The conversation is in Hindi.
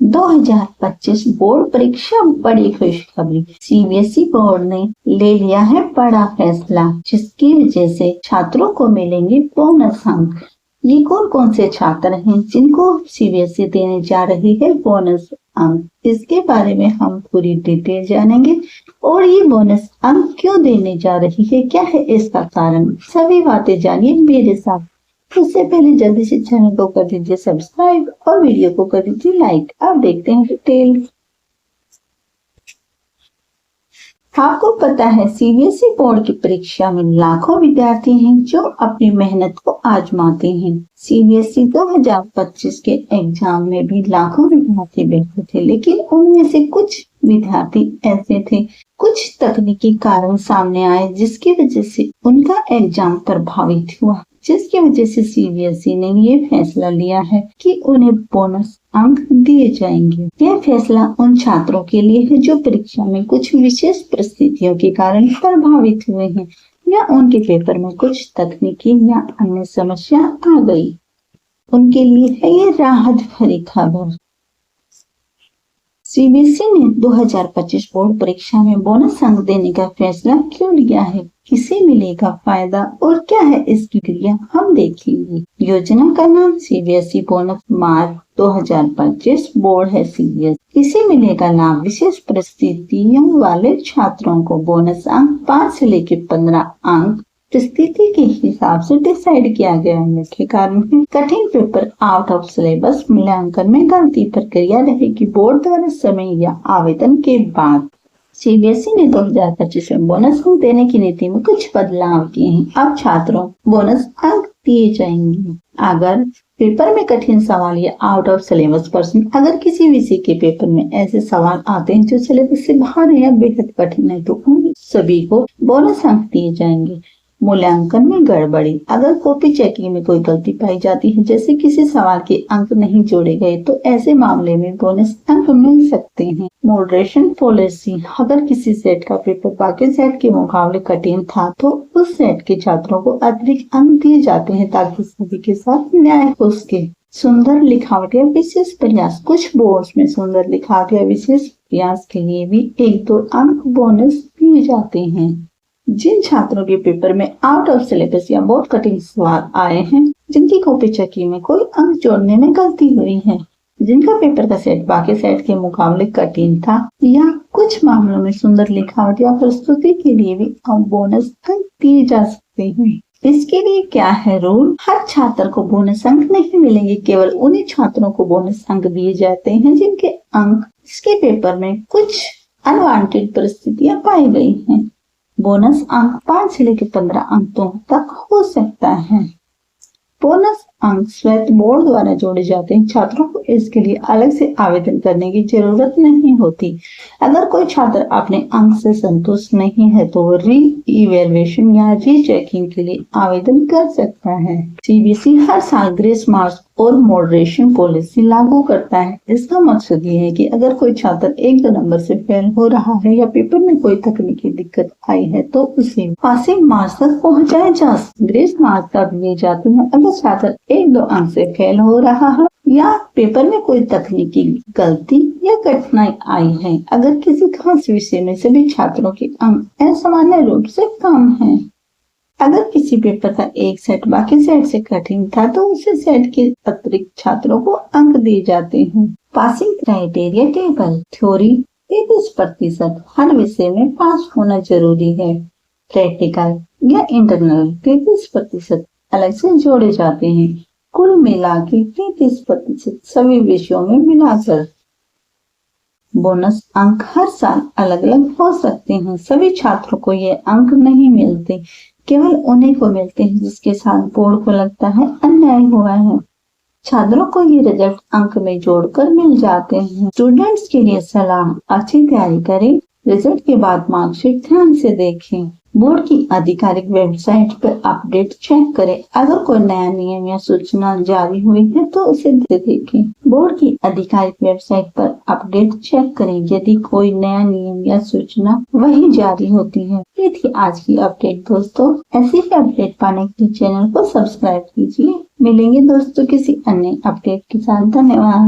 2025 बोर्ड परीक्षा बड़ी खुशखबरी। सीबीएसई बोर्ड ने ले लिया है बड़ा फैसला, जिसकी वजह से छात्रों को मिलेंगे बोनस अंक। ये कौन कौन से छात्र हैं जिनको सीबीएसई देने जा रही है बोनस अंक, इसके बारे में हम पूरी डिटेल जानेंगे। और ये बोनस अंक क्यों देने जा रही है, क्या है इसका कारण, सभी बातें जानिए मेरे साथ। उससे पहले जल्दी से चैनल को कर दीजिए सब्सक्राइब और वीडियो को कर दीजिए लाइक। अब देखते हैं डिटेल। आपको पता है सीबीएसई बोर्ड की परीक्षा में लाखों विद्यार्थी हैं जो अपनी मेहनत को आजमाते हैं। सीबीएसई 2025 के एग्जाम में भी लाखों विद्यार्थी बैठे थे, लेकिन उनमें से कुछ विद्यार्थी ऐसे थे, कुछ तकनीकी कारण सामने आए जिसकी वजह से उनका एग्जाम प्रभावित हुआ, जिसकी वजह से सीबीएसई ने ये फैसला लिया है कि उन्हें बोनस अंक दिए जाएंगे। यह फैसला उन छात्रों के लिए है जो परीक्षा में कुछ विशेष परिस्थितियों के कारण प्रभावित हुए हैं या उनके पेपर में कुछ तकनीकी या अन्य समस्या आ गई। उनके लिए है ये राहत भरी खबर। सीबीएसई ने 2025 बोर्ड परीक्षा में बोनस अंक देने का फैसला क्यों लिया है, किसे मिलेगा फायदा और क्या है इसकी क्रिया, हम देखेंगे। योजना का नाम सीबीएसई बोनस मार्च 2025 बोर्ड है सीबीएसई। इसे मिलेगा लाभ विशेष परिस्थितियों वाले छात्रों को। बोनस अंक 5 से लेकर 15 अंक स्थिति के हिसाब से डिसाइड किया गया है। मुख्य कारण है कठिन पेपर, आउट ऑफ सिलेबस, मूल्यांकन में गलती। प्रक्रिया रहेगी बोर्ड द्वारा समय या आवेदन के बाद। सीबीएसई ने 2025 में बोनस अंक देने की नीति में कुछ बदलाव किए हैं। अब छात्रों बोनस अंक दिए जाएंगे अगर पेपर में कठिन सवाल या आउट ऑफ सिलेबस प्रश्न, अगर किसी विषय के पेपर में ऐसे सवाल आते हैं जो सिलेबस से बाहर है या बेहद कठिन है, तो उन सभी को बोनस अंक दिए जाएंगे। मूल्यांकन में गड़बड़ी, अगर कॉपी चेकिंग में कोई गलती पाई जाती है, जैसे किसी सवाल के अंक नहीं जोड़े गए, तो ऐसे मामले में बोनस अंक मिल सकते हैं। मॉडरेशन पॉलिसी, अगर किसी सेट का पेपर बाकी सेट के मुकाबले कठिन था तो उस सेट के छात्रों को अतिरिक्त अंक दिए जाते हैं ताकि सभी के साथ न्याय हो सके। सुंदर लिखावट या विशेष प्रयास, कुछ बोर्ड्स में सुंदर लिखावट या विशेष प्रयास के लिए भी 1-2 अंक बोनस दिए जाते हैं। जिन छात्रों के पेपर में आउट ऑफ सिलेबस या बहुत कठिन सवाल आए हैं, जिनकी कॉपी चेकिंग में कोई अंक जोड़ने में गलती हुई है, जिनका पेपर का सेट बाकी सेट के मुकाबले कठिन था, या कुछ मामलों में सुंदर लिखावट या प्रस्तुति के लिए भी बोनस अंक दिए जा सकते हैं। इसके लिए क्या है रूल, हर छात्र को बोनस अंक नहीं मिलेंगे, केवल उन्हीं छात्रों को बोनस अंक दिए जाते हैं जिनके अंक इसके पेपर में कुछ अनवांटेड परिस्थितियां पाई गई हैं। बोनस अंक 5 से लेकर 15 अंकों तक हो सकता है। बोनस अंक स्वयं बोर्ड द्वारा जोड़े जाते हैं, छात्रों को इसके लिए अलग से आवेदन करने की जरूरत नहीं होती। अगर कोई छात्र अपने अंक से संतुष्ट नहीं है तो वो री इवेल्युएशन या रीचेकिंग के लिए आवेदन कर सकता है। सीबीएसई हर साल ग्रेस मार्क्स और मॉडरेशन पॉलिसी लागू करता है। इसका मकसद ये है कि अगर कोई छात्र 1-2 नंबर से फेल हो रहा है या पेपर में कोई तकनीकी दिक्कत आई है तो उसे पासिंग मार्क्स तक पहुंचाया जा सके। ग्रेस मार्क्स तब दिए जाते हैं अगर छात्र 1-2 अंक से फेल हो रहा है या पेपर में कोई तकनीकी गलती या कठिनाई आई है। अगर किसी खास विषय में सभी छात्रों के अंक असामान्य रूप से कम है, अगर किसी पेपर का एक सेट बाकी सेट से कठिन था तो उसे सेट के अतिरिक्त छात्रों को अंक दिए जाते हैं। पासिंग क्राइटेरिया टेबल, थ्योरी 33% हर विषय में पास होना जरूरी है। प्रैक्टिकल या इंटरनल 33% अलग से जोड़े जाते हैं। कुल मिला के 33% सभी विषयों में मिलाकर। बोनस अंक हर साल अलग अलग हो सकते हैं। सभी छात्रों को ये अंक नहीं मिलते, केवल उन्हीं को मिलते हैं जिसके साथ बोर्ड को लगता है अन्याय हुआ है। छात्रों को ये रिजल्ट अंक में जोड़कर मिल जाते हैं। स्टूडेंट्स के लिए सलाह, अच्छी तैयारी करें, रिजल्ट के बाद मार्कशीट ध्यान से देखें। बोर्ड की आधिकारिक वेबसाइट पर अपडेट चेक करें। अगर कोई नया नियम या सूचना जारी हुई है तो उसे देखें। बोर्ड की आधिकारिक वेबसाइट पर अपडेट चेक करें यदि कोई नया नियम या सूचना वही जारी होती है। ये थी आज की अपडेट दोस्तों। ऐसी ही अपडेट पाने के लिए चैनल को सब्सक्राइब कीजिए। मिलेंगे दोस्तों किसी अन्य अपडेट के साथ। धन्यवाद।